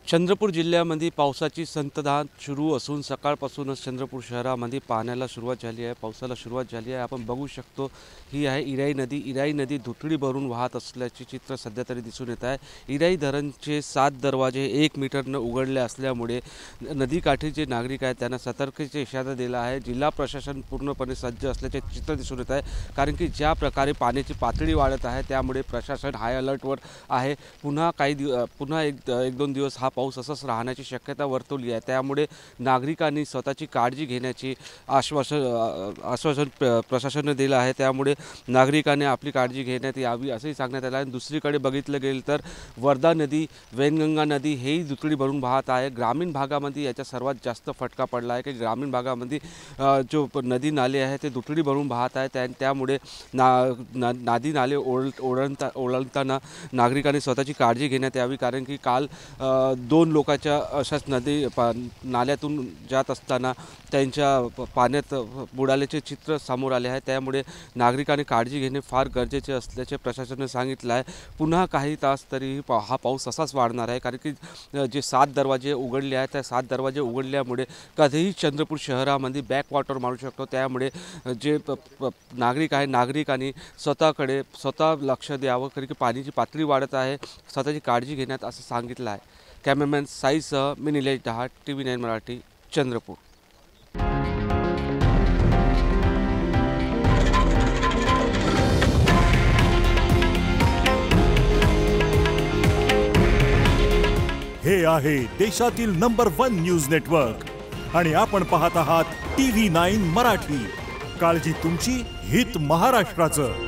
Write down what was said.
चंद्रपूर जिल्ह्यामध्ये पावसाची संततधार सुरू असून सकाळपासूनच चंद्रपूर शहरामध्ये पाण्याला सुरुवात झाली आहे, पावसाला सुरुवात झाली आहे। आपण बघू शकतो ही आहे इराई नदी। इराई नदी दुथडी भरून वाहत असल्याचे चित्र सध्या तरी दिसून येत आहे। इराई धरणचे 7 दरवाजे 1 मीटरने उघडले असल्यामुळे नदीकाठीचे नागरिक आहेत त्यांना सतर्कतेचा इशारा दिला आहे। जिल्हा प्रशासन पूर्णपणे सज्ज असल्याचे चित्र दिसून येत आहे, कारण की ज्या प्रकारे पाण्याची पातळी वाढत आहे त्यामुळे प्रशासन हाय अलर्टवर आहे। पुन्हा एक दोन दिवस हा पाऊस असाच राहण्याची शक्यता वर्तवली आहे। त्यामुळे नागरिकांनी स्वतःची काळजी घेण्याची आश्वासन प्रशासनाने दिलं आहे। त्यामुळे नागरिकांनी आपली काळजी घेण्यात यावी असंही सांगण्यात आलं आहे। दुसरीकडे बघितलं गेलं तर वर्धा नदी, वैनगंगा नदी हेही दुथडी भरून वाहत आहे। ग्रामीण भागामध्ये याचा सर्वात जास्त फटका पडला आहे की ग्रामीण भागामध्ये जो नदी नाले आहे ते दुथडी भरून वाहत आहे। त्यामुळे नदी नाले ओलांडताना नागरिकांनी स्वतःची काळजी घेण्यात यावी, कारण की काल 2 लोकांच्या अशाच नाल्यातून जात असताना त्यांच्या पाण्यात बुडाल्याचे चित्र समोर आले आहे। त्यामुळे नागरिकांनी काळजी घेणे फार गरजेचे असल्याचे प्रशासनाने सांगितलं आहे। पुन्हा काही तास तरी हा पाऊस असाच वाढणार आहे, कारण की जे 7 दरवाजे उघडले आहेत त्या 7 दरवाजे उघडल्यामुळे कधीही चंद्रपूर शहरामध्ये बॅकवॉटर मारू शकतो। त्यामुळे जे नागरिक आहे नागरिकांनी स्वतः लक्ष द्यावं, कारण की पाण्याची पातळी वाढत आहे, स्वतःची काळजी घेण्यात असं सांगितलं आहे। कॅमेरामॅन साईसह मी निलेश दहाट, TV9 मराठी, चंद्रपूर। हे आहे देशातील नंबर 1 न्यूज नेटवर्क आणि आपण पाहत आहात TV9 मराठी। काळजी तुमची, हित महाराष्ट्राचं।